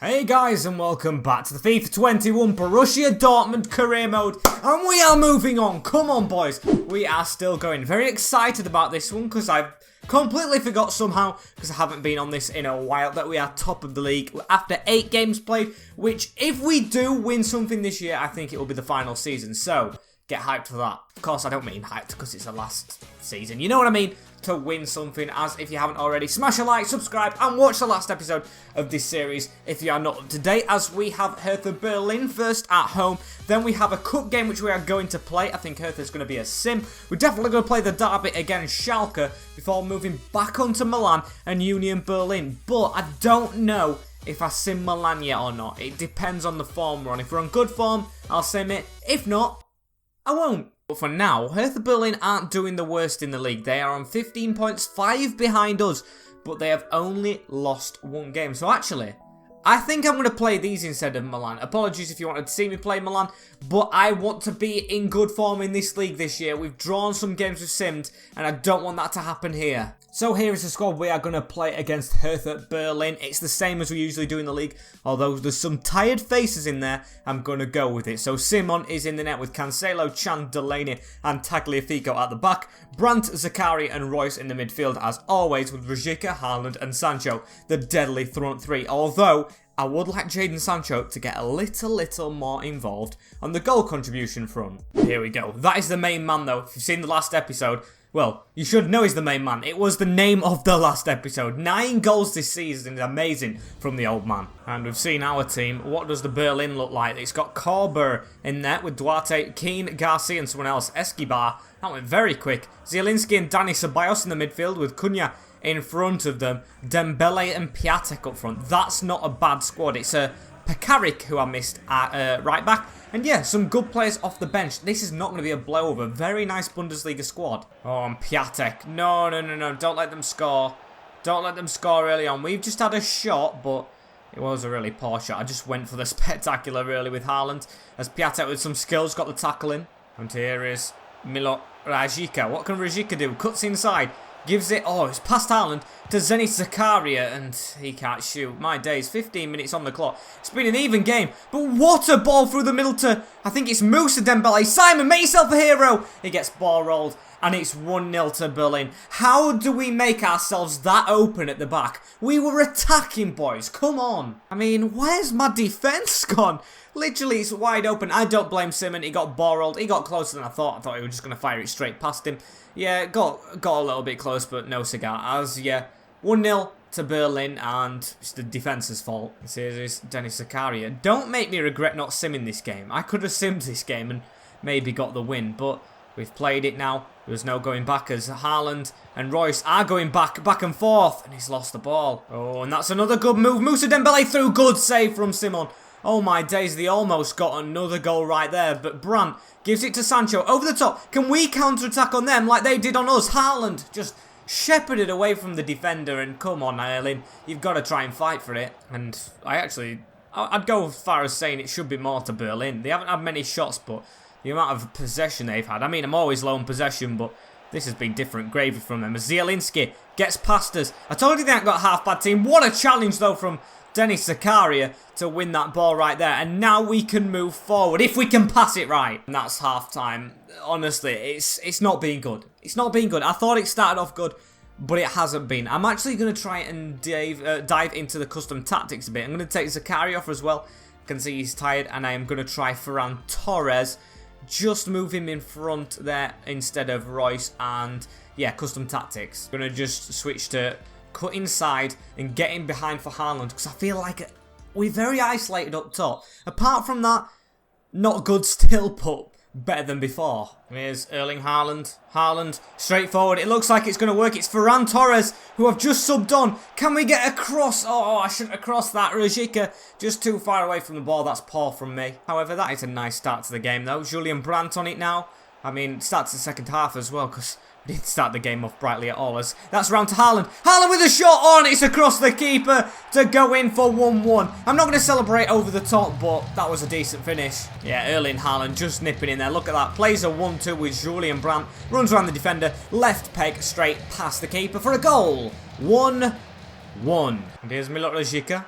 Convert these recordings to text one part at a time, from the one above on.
Hey guys, and welcome back to the FIFA 21 Borussia Dortmund career mode, and we are moving on. Come on boys, we are still going. Very excited about this one because I've completely forgot somehow, because I haven't been on this in a while, that we are top of the league after 8 games played, which if we do win something this year, I think it will be the final season. So get hyped for that. Of course, I don't mean hyped because it's the last season. You know what I mean? To win something, as if you haven't already, smash a like, subscribe, and watch the last episode of this series if you are not up to date, as we have Hertha Berlin first at home. Then we have a cup game which we are going to play. I think Hertha's going to be a sim. We're definitely going to play the derby against Schalke before moving back onto Milan and Union Berlin. But I don't know if I sim Milan yet or not. It depends on the form we're on. If we're on good form, I'll sim it. If not, I won't. But for now, Hertha Berlin aren't doing the worst in the league. They are on 15 points, 5 behind us, but they have only lost 1 game. So actually, I think I'm going to play these instead of Milan. Apologies if you wanted to see me play Milan, but I want to be in good form in this league this year. We've drawn some games with simmed, and I don't want that to happen here. So here is the squad we are going to play against Hertha Berlin. It's the same as we usually do in the league, although there's some tired faces in there. I'm going to go with it. So Simon is in the net with Cancelo, Chan, Delaney and Tagliafico at the back. Brandt, Zakari and Royce in the midfield as always, with Rijeka, Haaland and Sancho, the deadly front three. Although I would like Jadon Sancho to get a little more involved on the goal contribution front. Here we go. That is the main man though. If you've seen the last episode, well, you should know he's the main man. It was the name of the last episode. 9 goals this season is amazing from the old man. And we've seen our team. What does the Berlin look like? It's got Korber in there with Duarte, Keane, Garcia and someone else. Escobar. That went very quick. Zielinski and Dani Ceballos in the midfield with Cunha in front of them. Dembele and Piatek up front. That's not a bad squad. It's a Pekarik who I missed at right back. And yeah, some good players off the bench. This is not going to be a blowover. Very nice Bundesliga squad. Oh, and Piatek. No. Don't let them score. Don't let them score early on. We've just had a shot, but it was a really poor shot. I just went for the spectacular really with Haaland. As Piatek with some skills got the tackle in. And here is Milot Rijeka. What can Rijeka do? Cuts inside. Gives it, it's past Haaland to Zenit Zakaria, and he can't shoot. My days, 15 minutes on the clock. It's been an even game, but what a ball through the middle to, I think it's Moussa Dembele. Simon, make yourself a hero. He gets ball rolled, and it's 1-0 to Berlin. How do we make ourselves that open at the back? We were attacking, boys. Come on. I mean, where's my defence gone? Literally, it's wide open. I don't blame Simon. He got ball rolled. He got closer than I thought. I thought he was just going to fire it straight past him. Yeah, got a little bit close, but no cigar. As, yeah, 1-0 to Berlin, and it's the defence's fault. This is Dennis Zakaria. Don't make me regret not simming this game. I could have simmed this game and maybe got the win, but we've played it now. There's no going back as Haaland and Royce are going back and forth, and he's lost the ball. Oh, and that's another good move. Moussa Dembele through. Good save from Simon. Oh my days, they almost got another goal right there, but Brandt gives it to Sancho over the top. Can we counter-attack on them like they did on us? Haaland just shepherded away from the defender, and come on, Erling, you've got to try and fight for it. And I'd go as far as saying it should be more to Berlin. They haven't had many shots, but the amount of possession they've had. I mean, I'm always low on possession, but this has been different gravy from them. Zielinski gets past us. I told you they haven't got a half-bad team. What a challenge, though, from Dennis Zakaria to win that ball right there. And now we can move forward if we can pass it right. And that's half-time. Honestly, it's not been good. It's not been good. I thought it started off good, but it hasn't been. I'm actually going to try and dive into the custom tactics a bit. I'm going to take Zakaria off as well. I can see he's tired. And I am going to try Ferran Torres. Just move him in front there instead of Royce. And yeah, custom tactics. I'm going to just switch to cut inside and get in behind for Haaland, because I feel like we're very isolated up top. Apart from that, not good still, but better than before. Here's Erling Haaland. Haaland, straight forward. It looks like it's going to work. It's Ferran Torres, who I've just subbed on. Can we get across? Oh, I shouldn't have crossed that. Rijeka just too far away from the ball. That's poor from me. However, that is a nice start to the game, though. Julian Brandt on it now. I mean, starts the second half as well, because didn't start the game off brightly at all. As that's round to Haaland. Haaland with a shot on. It's across the keeper to go in for 1-1. I'm not going to celebrate over the top, but that was a decent finish. Yeah, Erling Haaland just nipping in there. Look at that. Plays a 1-2 with Julian Brandt. Runs around the defender. Left peg straight past the keeper for a goal. 1-1. And here's Milot Rijeka.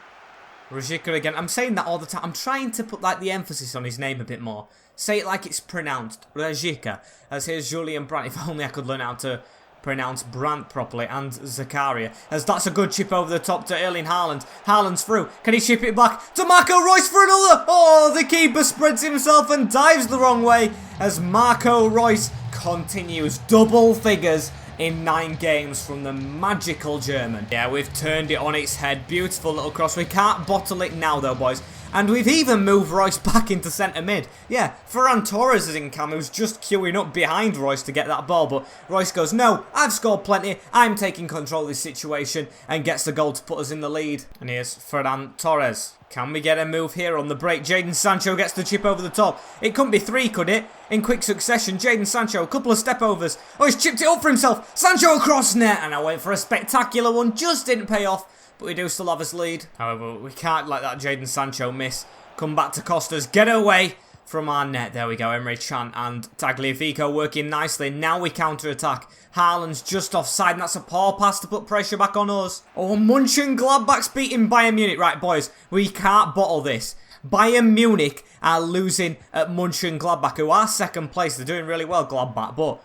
Rajika again. I'm saying that all the time. I'm trying to put like the emphasis on his name a bit more. Say it like it's pronounced. Rajika. As here's Julian Brandt. If only I could learn how to pronounce Brandt properly. And Zakaria. As that's a good chip over the top to Erling Haaland. Haaland's through. Can he chip it back to Marco Reus for another? Oh, the keeper spreads himself and dives the wrong way. As Marco Reus continues double figures in 9 games from the magical German. Yeah, we've turned it on its head. Beautiful little cross. We can't bottle it now though, boys. And we've even moved Royce back into centre mid. Yeah, Ferran Torres is in cam, who's just queuing up behind Royce to get that ball. But Royce goes, no, I've scored plenty. I'm taking control of this situation, and gets the goal to put us in the lead. And here's Ferran Torres. Can we get a move here on the break? Jadon Sancho gets the chip over the top. It couldn't be 3, could it? In quick succession, Jadon Sancho, a couple of step overs. Oh, he's chipped it up for himself. Sancho across net. And I went for a spectacular one. Just didn't pay off. But we do still have his lead. However, we can't let that Jadon Sancho miss. Come back to Costas. Get away from our net. There we go. Emre Can and Tagliafico working nicely. Now we counter-attack. Haaland's just offside, and that's a poor pass to put pressure back on us. Oh, Mönchengladbach's beating Bayern Munich. Right, boys, we can't bottle this. Bayern Munich are losing at Mönchengladbach, who are second place. They're doing really well, Gladbach, but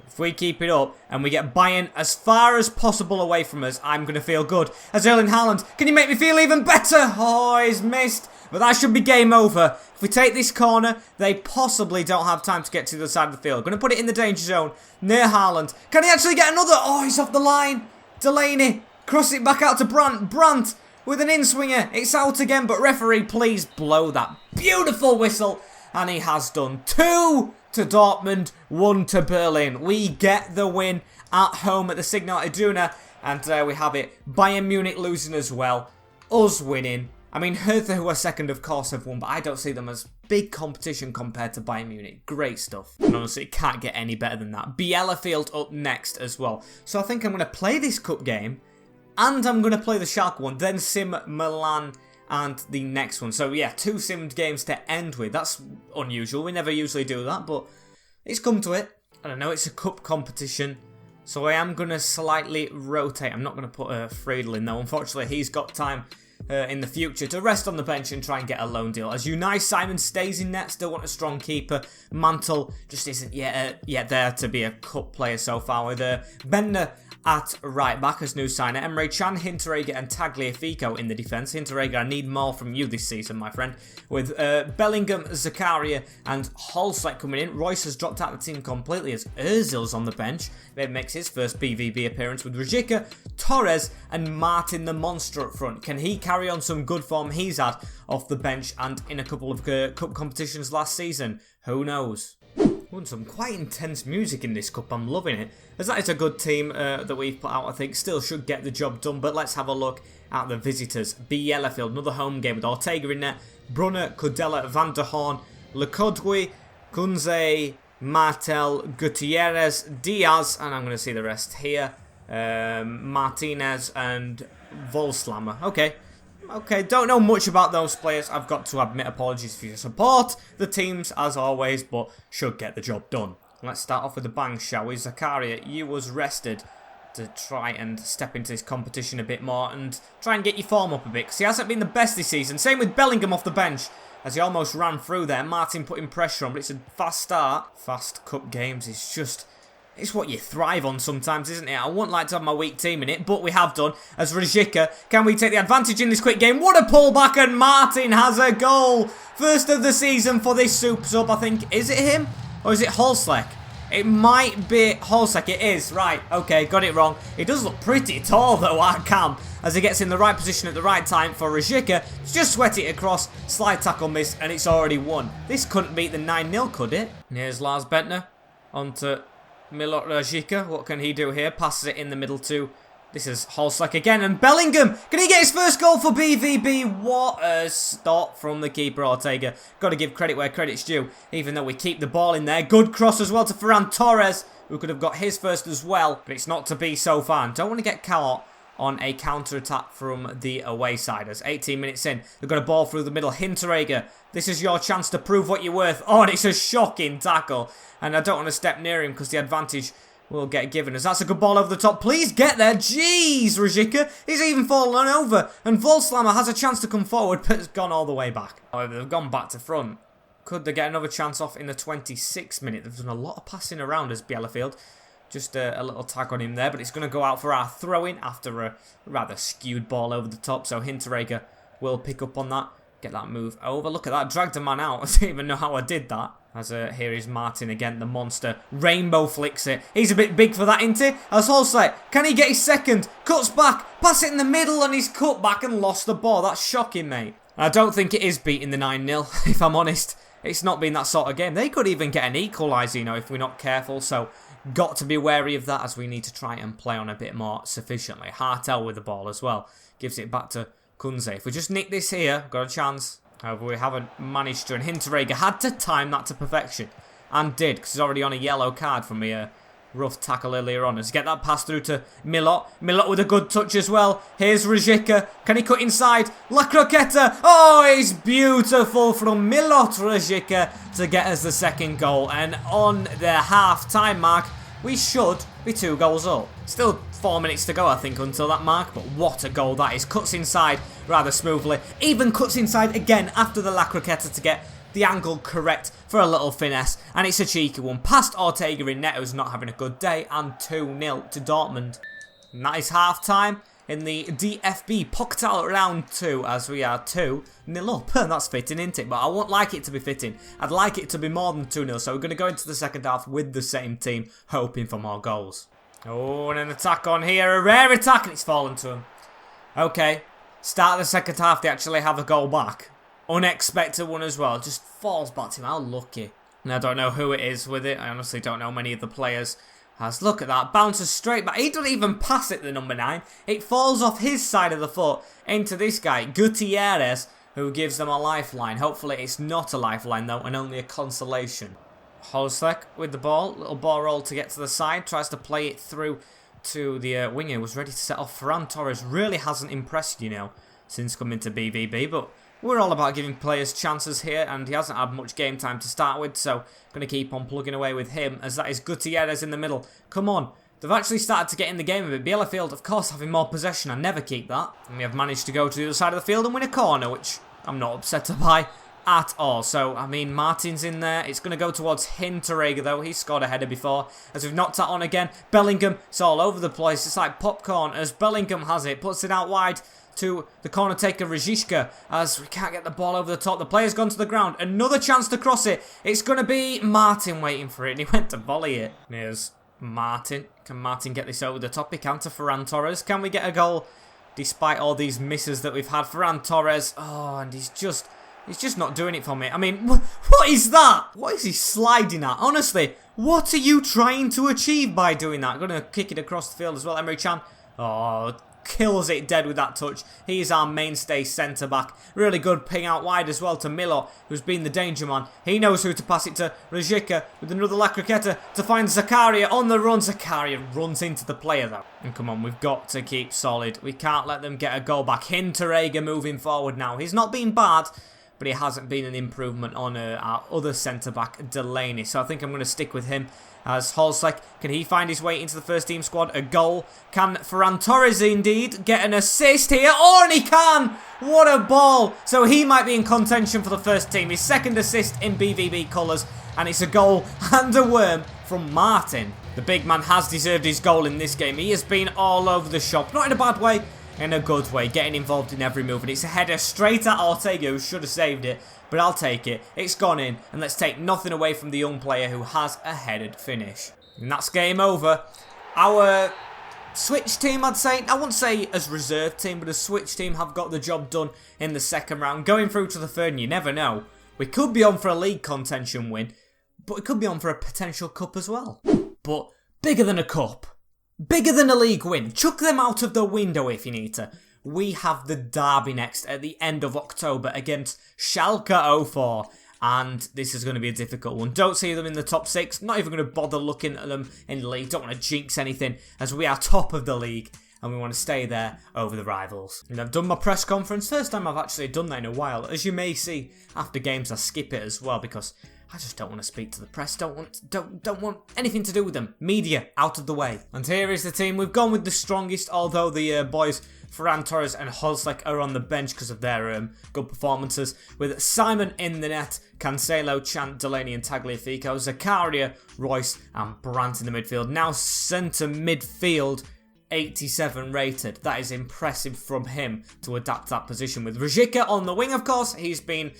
if we keep it up and we get Bayern as far as possible away from us, I'm going to feel good. As Erling Haaland, can you make me feel even better? Oh, he's missed. But that should be game over. If we take this corner, they possibly don't have time to get to the other side of the field. Going to put it in the danger zone near Haaland. Can he actually get another? Oh, he's off the line. Delaney. Cross it back out to Brandt. Brandt with an in-swinger. It's out again, but referee, please blow that beautiful whistle. And he has done. 2 to Dortmund, 1 to Berlin. We get the win at home at the Signal Iduna. And there we have it. Bayern Munich losing as well. Us winning. I mean, Hertha, who are second, of course, have won, but I don't see them as big competition compared to Bayern Munich. Great stuff. And honestly, it can't get any better than that. Bielefeld up next as well. So I think I'm going to play this cup game, and I'm going to play the Schalke one, then sim Milan and the next one. So yeah, 2 simmed games to end with. That's unusual. We never usually do that, but it's come to it. I don't know, it's a cup competition, so I am going to slightly rotate. I'm not going to put Friedel in though. Unfortunately, he's got time in the future to rest on the bench and try and get a loan deal. As Unai Simon stays in net, still want a strong keeper. Mantle just isn't yet there to be a cup player so far, with Bender at right back as new signer. Emre Can, Hinteregger and Tagliafico in the defence. Hinteregger, I need more from you this season, my friend. With Bellingham, Zakaria and Holzleck coming in. Royce has dropped out of the team completely as Ozil's on the bench. Maybe makes his first BVB appearance with Rajika, Torres and Martin the Monster up front. Can he carry on some good form he's had off the bench and in a couple of cup competitions last season? Who knows? Some quite intense music in this cup. I'm loving it. As that is a good team that we've put out, I think. Still should get the job done. But let's have a look at the visitors. Bielefeld, another home game with Ortega in net. Brunner, Kudela, Van der Horn, Lekodwi, Kunze, Martel, Gutierrez, Diaz, and I'm going to see the rest here. Martinez and Volslammer. Okay, don't know much about those players. I've got to admit, apologies for your support. The teams, as always, but should get the job done. Let's start off with the bang, shall we? Zakaria, you was rested to try and step into this competition a bit more and try and get your form up a bit, because he hasn't been the best this season. Same with Bellingham off the bench, as he almost ran through there. Martin putting pressure on, but it's a fast start. Fast cup games is just... it's what you thrive on sometimes, isn't it? I wouldn't like to have my weak team in it, but we have done. As Rajika, can we take the advantage in this quick game? What a pullback, and Martin has a goal. First of the season for this super sub, I think. Is it him? Or is it Holzleck? It might be Holzleck. It is. Right. Okay, got it wrong. He does look pretty tall, though, at cam, as he gets in the right position at the right time for Rajika. Just sweat it across. Slide tackle miss, and it's already won. This couldn't beat the 9-0, could it? And here's Lars Bentner onto Milot Rajika. What can he do here? Passes it in the middle to... this is Holzleck again. And Bellingham! Can he get his first goal for BVB? What a stop from the keeper, Ortega. Got to give credit where credit's due, even though we keep the ball in there. Good cross as well to Ferran Torres, who could have got his first as well. But it's not to be so far. Don't want to get caught on a counter-attack from the away side. As 18 minutes in, they've got a ball through the middle. Hinteregger, this is your chance to prove what you're worth. Oh, and it's a shocking tackle. And I don't want to step near him because the advantage will get given us. That's a good ball over the top. Please get there. Jeez, Ruzicka. He's even fallen over. And Volslammer has a chance to come forward, but has gone all the way back. However, they've gone back to front. Could they get another chance off in the 26th minute? They've done a lot of passing around as Bielefeld. Just a little tag on him there, but it's going to go out for our throw-in after a rather skewed ball over the top. So Hinteregger will pick up on that. Get that move over. Look at that. Dragged a man out. I don't even know how I did that. As here is Martin again, the monster. Rainbow flicks it. He's a bit big for that, isn't he? As Holsett, can he get his second? Cuts back. Pass it in the middle and he's cut back and lost the ball. That's shocking, mate. I don't think it is beating the 9-0, if I'm honest. It's not been that sort of game. They could even get an equaliser, you know, if we're not careful. So, got to be wary of that as we need to try and play on a bit more sufficiently. Hartel with the ball as well. Gives it back to Kunze. If we just nick this here, got a chance. However, we haven't managed to. And Hinteregger had to time that to perfection. And did, because he's already on a yellow card from a rough tackle earlier on. Let's get that pass through to Milot. Milot with a good touch as well. Here's Ruzicka. Can he cut inside? La Croqueta. Oh, it's beautiful from Milot Ruzicka to get us the second goal. And on the half-time mark, we should be 2 goals up. Still 4 minutes to go, I think, until that mark. But what a goal that is. Cuts inside rather smoothly. Even cuts inside again after the La Croqueta to get the angle correct for a little finesse. And it's a cheeky one. Past Ortega in net, who's not having a good day. And 2-0 to Dortmund. And that is half-time in the DFB Pokal round 2, as we are 2-0 up. That's fitting, isn't it? But I won't like it to be fitting. I'd like it to be more than 2-0. So we're going to go into the second half with the same team, hoping for more goals. Oh, and an attack on here. A rare attack, and it's fallen to him. Okay. Start the second half, they actually have a goal back. Unexpected one as well. Just falls back to him. How lucky. And I don't know who it is with it. I honestly don't know many of the players. As look at that. Bounces straight back. He doesn't even pass it, the number 9. It falls off his side of the foot into this guy, Gutierrez, who gives them a lifeline. Hopefully it's not a lifeline though, and only a consolation. Holstek with the ball. Little ball roll to get to the side. Tries to play it through to the winger. Was ready to set off. Ferran Torres really hasn't impressed, you know, since coming to BVB. But we're all about giving players chances here. And he hasn't had much game time to start with. So going to keep on plugging away with him. As that is Gutierrez in the middle. Come on. They've actually started to get in the game a bit. Bielefeld, of course, having more possession. I never keep that. And we have managed to go to the other side of the field and win a corner, which I'm not upset by at all. So, I mean, Martin's in there. It's going to go towards Hinteregger, though. He scored a header before. As we've knocked that on again. Bellingham, it's all over the place. It's like popcorn as Bellingham has it. Puts it out wide to the corner taker, Ruzicka. As we can't get the ball over the top. The player's gone to the ground. Another chance to cross it. It's going to be Martin waiting for it. And he went to volley it. Here's Martin. Can Martin get this over the top? He can to Ferran Torres. Can we get a goal despite all these misses that we've had? Ferran Torres. Oh, and he's just not doing it for me. I mean, what is that? What is he sliding at? Honestly, what are you trying to achieve by doing that? Going to kick it across the field as well. Emre Can. Oh, kills it dead with that touch. He's our mainstay centre-back. Really good ping out wide as well to Milot, who's been the danger man. He knows who to pass it to. Ruzicka with another La Croqueta to find Zakaria on the run. Zakaria runs into the player though. And come on, we've got to keep solid. We can't let them get a goal back. Hinteregger moving forward now. He's not been bad, but he hasn't been an improvement on our other centre-back, Delaney. So I think I'm going to stick with him. As Holstek, can he find his way into the first team squad? A goal. Can Ferran Torres indeed get an assist here? Oh, and he can! What a ball! So he might be in contention for the first team. His second assist in BVB colours. And it's a goal and a worm from Martin. The big man has deserved his goal in this game. He has been all over the shop. Not in a bad way, in a good way. Getting involved in every move. And it's a header straight at Ortega, who should have saved it. But I'll take it. It's gone in. And let's take nothing away from the young player who has a headed finish. And that's game over. Our switch team, I'd say. I wouldn't say as reserve team, but as switch team have got the job done in the second round. Going through to the third, and you never know. We could be on for a league contention win. But we could be on for a potential cup as well. But bigger than a cup. Bigger than a league win. Chuck them out of the window if you need to. We have the derby next at the end of October against Schalke 04. And this is going to be a difficult one. Don't see them in the top 6. Not even going to bother looking at them in the league. Don't want to jinx anything as we are top of the league. And we want to stay there over the rivals. And I've done my press conference. First time I've actually done that in a while. As you may see, after games I skip it as well because I just don't want to speak to the press. Don't want anything to do with them. Media, out of the way. And here is the team. We've gone with the strongest, although the boys Ferran Torres and Hozlek are on the bench because of their good performances. With Simon in the net, Cancelo, Chant, Delaney and Tagliafico, Zakaria, Royce and Brandt in the midfield. Now centre midfield, 87 rated. That is impressive from him to adapt that position. With Rajika on the wing, of course, he's been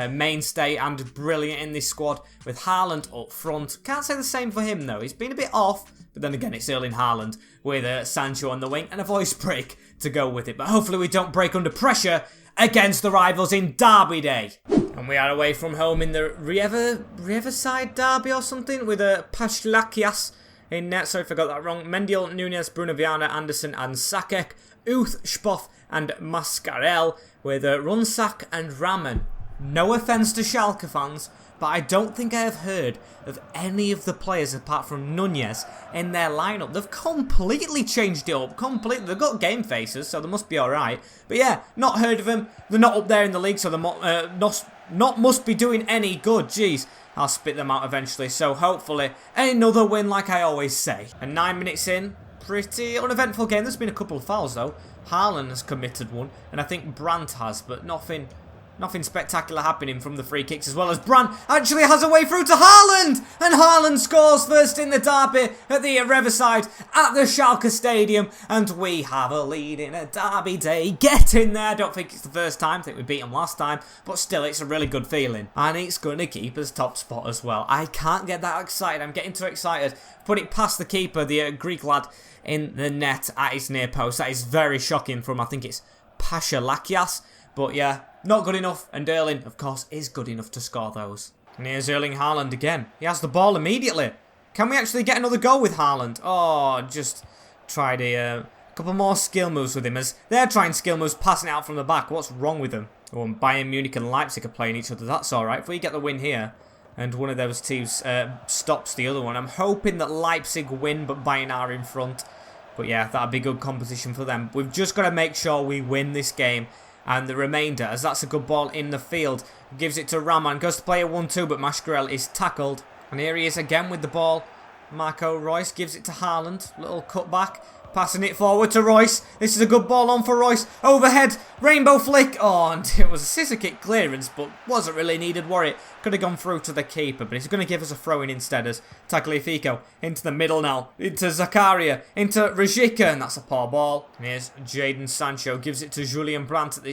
mainstay and brilliant in this squad. With Haaland up front, can't say the same for him though. He's been a bit off, but then again it's Erling Haaland with Sancho on the wing and a voice break to go with it. But hopefully we don't break under pressure against the rivals in Derby Day. And we are away from home in the Riverside Derby or something with Pashlakias in net. Sorry if I got that wrong. Mendiel, Nunez, Bruno Viana, Anderson and Sakek. Uth, Spoff and Mascarell with Runsak and Raman. No offence to Schalke fans, but I don't think I have heard of any of the players apart from Nunez in their lineup. They've completely changed it up. Completely. They've got game faces, so they must be alright. But yeah, not heard of them. They're not up there in the league, so they're not must be doing any good. Jeez, I'll spit them out eventually. So hopefully another win like I always say. And 9 minutes in, pretty uneventful game. There's been a couple of fouls though. Haaland has committed one, and I think Brandt has, but nothing spectacular happening from the free kicks, as well as Brandt actually has a way through to Haaland, and Haaland scores first in the derby at the Riverside at the Schalke Stadium, and we have a lead in a derby day. Get in there. I don't think it's the first time. I think we beat them last time, but still it's a really good feeling, and it's going to keep us top spot as well. I can't get that excited. I'm getting too excited. Put it past the keeper, the Greek lad in the net at his near post. That is very shocking from, I think it's Pashlakias. But yeah, not good enough, and Erling, of course, is good enough to score those. And here's Erling Haaland again. He has the ball immediately. Can we actually get another goal with Haaland? Oh, just tried a couple more skill moves with him, as they're trying skill moves, passing it out from the back. What's wrong with them? Oh, and Bayern Munich and Leipzig are playing each other. That's alright. If we get the win here, and one of those teams stops the other one, I'm hoping that Leipzig win, but Bayern are in front. But yeah, that'd be good competition for them. We've just got to make sure we win this game. And the remainder, as that's a good ball in the field, gives it to Raman, goes to play a 1-2, but Mascarell is tackled. And here he is again with the ball. Marco Reus gives it to Haaland, little cutback, passing it forward to Reus. This is a good ball on for Reus, overhead, rainbow flick. Oh, and it was a scissor kick clearance, but wasn't really needed, were it? Could have gone through to the keeper, but he's going to give us a throw-in instead, as Tagliafico into the middle now, into Zakaria, into Rajika, and that's a poor ball. And here's Jadon Sancho, gives it to Julian Brandt at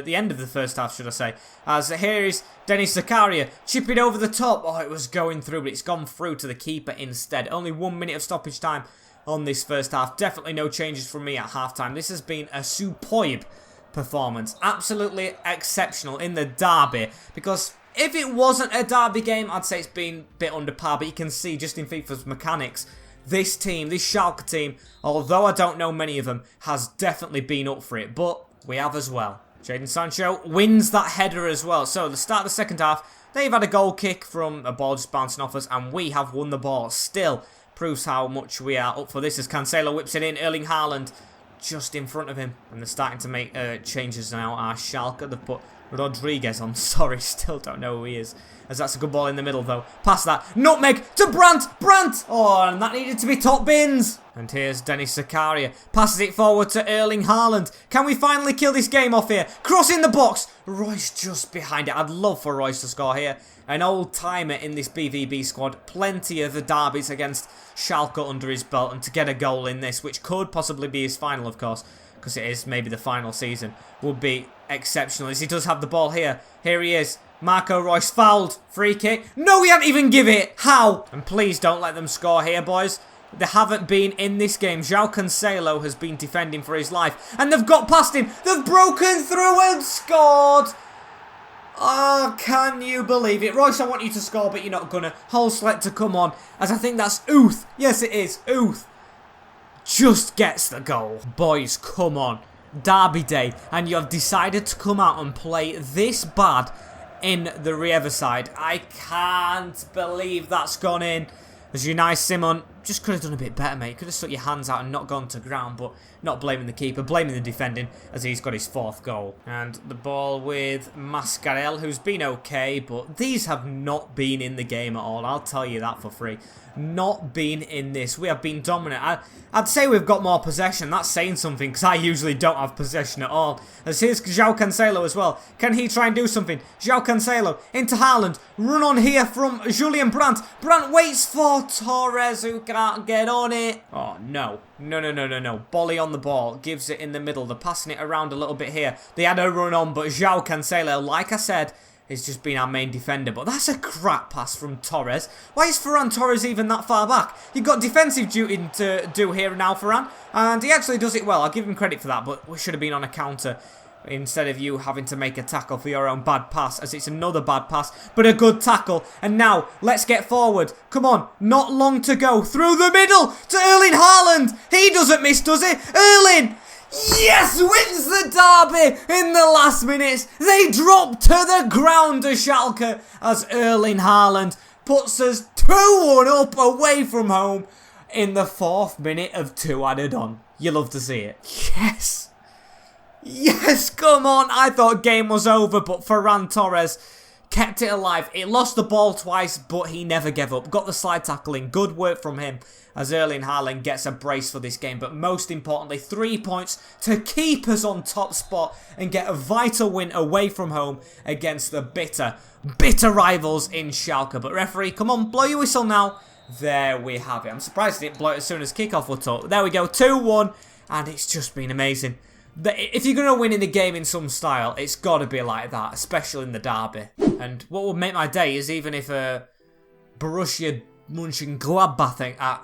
the end of the first half, should I say, as here is Denis Zakaria, chipping over the top. Oh, it was going through, but it's gone through to the keeper instead. Only 1 minute of stoppage time on this first half. Definitely no changes from me at halftime. This has been a superb performance. Absolutely exceptional in the derby, because if it wasn't a derby game, I'd say it's been a bit under par, but you can see just in FIFA's mechanics, this team, this Schalke team, although I don't know many of them, has definitely been up for it, but we have as well. Jadon Sancho wins that header as well. So the start of the second half, they've had a goal kick from a ball just bouncing off us, and we have won the ball. Still proves how much we are up for this, as Cancelo whips it in. Erling Haaland just in front of him, and they're starting to make changes now. Our Schalke, they've put Rodriguez on. Sorry, still don't know who he is, as that's a good ball in the middle though. Past that, nutmeg to Brandt. Oh, and that needed to be top bins. And here's Denis Zakaria, passes it forward to Erling Haaland. Can we finally kill this game off here? Cross in the box, Royce just behind it. I'd love for Royce to score here. An old timer in this BVB squad, plenty of the derbies against Schalke under his belt, and to get a goal in this, which could possibly be his final, of course, because it is maybe the final season, would be exceptional. As he does have the ball here. Here he is. Marco Reus fouled. Free kick. No, we haven't even give it. How? And please don't let them score here, boys. They haven't been in this game. João Cancelo has been defending for his life, and they've got past him. They've broken through and scored. Oh, can you believe it? Royce, I want you to score, but you're not gonna. Hozlek to come on, as I think that's Uth. Yes, it is. Uth just gets the goal. Boys, come on. Derby day, and you have decided to come out and play this bad in the Riverside. I can't believe that's gone in. As Unai Simon just could have done a bit better, mate. Could have stuck your hands out and not gone to ground, but not blaming the keeper, blaming the defending as he's got his 4th goal. And the ball with Mascarell, who's been okay, but these have not been in the game at all. I'll tell you that for free. Not been in this. We have been dominant. I'd say we've got more possession. That's saying something because I usually don't have possession at all. As here's João Cancelo as well. Can he try and do something? João Cancelo into Haaland. Run on here from Julian Brandt. Brandt waits for Torres, who can't get on it. Oh, no. No. Bolly on the ball. Gives it in the middle. They're passing it around a little bit here. They had a run on, but João Cancelo, like I said, has just been our main defender. But that's a crap pass from Torres. Why is Ferran Torres even that far back? You've got defensive duty to do here now, Ferran. And he actually does it well. I'll give him credit for that. But we should have been on a counter instead of you having to make a tackle for your own bad pass, as it's another bad pass, but a good tackle. And now, let's get forward. Come on, not long to go. Through the middle to Erling Haaland. He doesn't miss, does he? Erling! Yes, wins the derby in the last minutes. They drop to the ground to Schalke as Erling Haaland puts us 2-1 up away from home in the 4th minute of 2 added on. You love to see it. Yes. Yes, come on. I thought game was over, but Ferran Torres kept it alive. It lost the ball twice, but he never gave up. Got the slide tackling. Good work from him as Erling Haaland gets a brace for this game. But most importantly, 3 points to keep us on top spot and get a vital win away from home against the bitter rivals in Schalke. But referee, come on, blow your whistle now. There we have it. I'm surprised it didn't blow it as soon as kickoff was up. There we go, 2-1, and it's just been amazing. If you're going to win in the game in some style, it's got to be like that, especially in the derby. And what would make my day is even if Borussia Mönchengladbach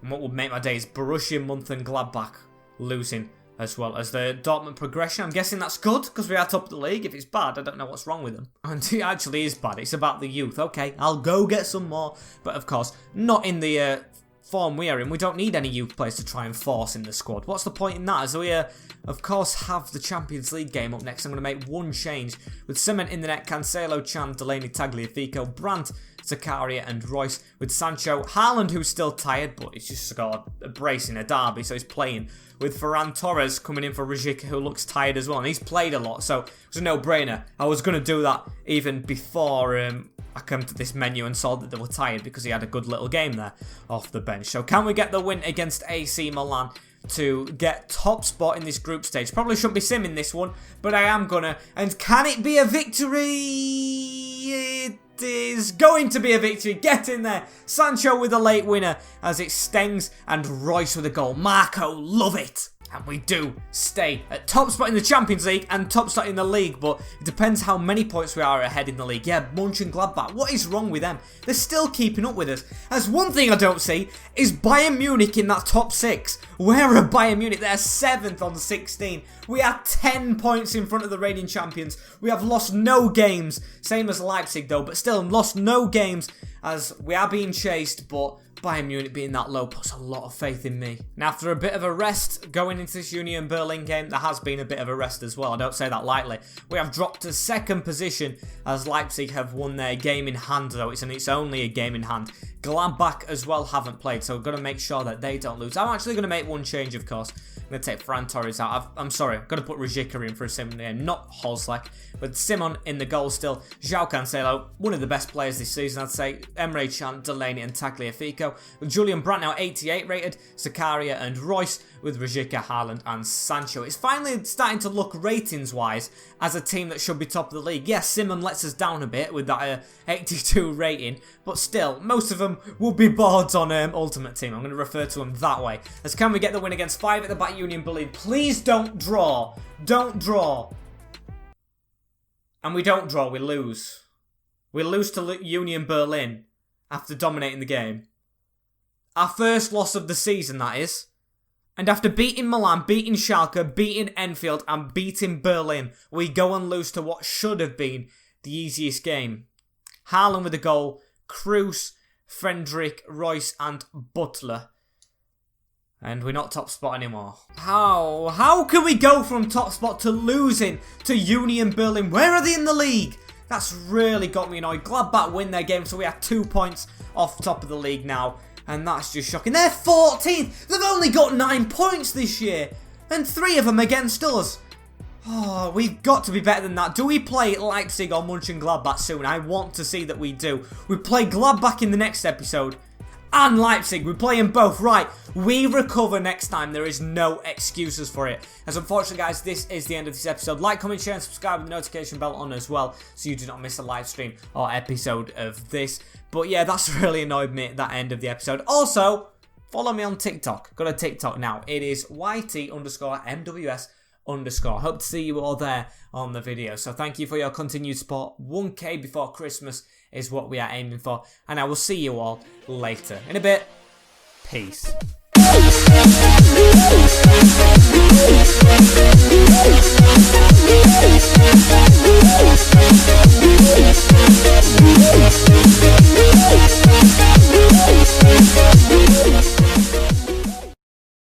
what would make my day is Borussia Mönchengladbach losing as well as the Dortmund progression. I'm guessing that's good because we are top of the league. If it's bad, I don't know what's wrong with them. And it actually is bad. It's about the youth. Okay, I'll go get some more. But of course, not in the form we are in. We don't need any youth players to try and force in the squad. What's the point in that? As we, of course, have the Champions League game up next. I'm going to make one change with Cement in the net, Cancelo, Chan, Delaney, Tagliafico, Brandt, Zakaria and Royce with Sancho. Haaland, who's still tired, but he's just got a brace in a derby, so he's playing. With Ferran Torres coming in for Rijeka, who looks tired as well, and he's played a lot, so it was a no-brainer. I was going to do that even before I came to this menu and saw that they were tired because he had a good little game there off the bench. So can we get the win against AC Milan to get top spot in this group stage? Probably shouldn't be simming this one, but I am gonna. And can it be a victory? It is going to be a victory. Get in there. Sancho with a late winner as it Stengs and Royce with a goal. Marco, love it. And we do stay at top spot in the Champions League and top spot in the league, but it depends how many points we are ahead in the league. Yeah, Mönchengladbach, what is wrong with them? They're still keeping up with us. As one thing I don't see is Bayern Munich in that top 6. Where are Bayern Munich? They're 7th on 16. We are 10 points in front of the reigning champions. We have lost no games, same as Leipzig though, but still lost no games as we are being chased, but Bayern Munich being that low puts a lot of faith in me. Now, after a bit of a rest going into this Union Berlin game, there has been a bit of a rest as well. I don't say that lightly. We have dropped to 2nd position as Leipzig have won their game in hand, though. It's only a game in hand. Gladbach as well haven't played, so we've got to make sure that they don't lose. I'm actually going to make one change, of course. I'm going to take Ferran Torres out. I'm sorry, I've got to put Rijeka in for a Simon name, not Holzlek. But Simon in the goal still. João Cancelo, one of the best players this season, I'd say. Emre Can, Delaney and Tagliafico. With Julian Brandt now 88 rated. Zakaria and Royce with Rijeka, Haaland and Sancho. It's finally starting to look ratings-wise as a team that should be top of the league. Yes, Simon lets us down a bit with that 82 rating. But still, most of them will be boards on Ultimate Team. I'm going to refer to them that way. As can we get the win against 5 at the back Union Berlin? Please don't draw. Don't draw. And we don't draw, we lose. We lose to Union Berlin after dominating the game. Our first loss of the season, that is. And after beating Milan, beating Schalke, beating Enfield and beating Berlin, we go and lose to what should have been the easiest game. Haaland with a goal, Kroos, Friedrich, Royce and Butler. And we're not top spot anymore. How can we go from top spot to losing to Union Berlin? Where are they in the league? That's really got me annoyed. Gladbach win their game, so we are 2 points off top of the league now. And that's just shocking. They're 14th. They've only got 9 points this year. And 3 of them against us. Oh, we've got to be better than that. Do we play Leipzig or Mönchengladbach soon? I want to see that we do. We play Gladbach in the next episode. And Leipzig. We play them both. Right. We recover next time. There is no excuses for it. As unfortunately, guys, this is the end of this episode. Like, comment, share, and subscribe with the notification bell on as well, so you do not miss a live stream or episode of this. But yeah, that's really annoyed me at that end of the episode. Also, follow me on TikTok. Go to TikTok now. It is YT_MWS_. Hope to see you all there on the video. So thank you for your continued support. 1K before Christmas is what we are aiming for. And I will see you all later. In a bit. Peace.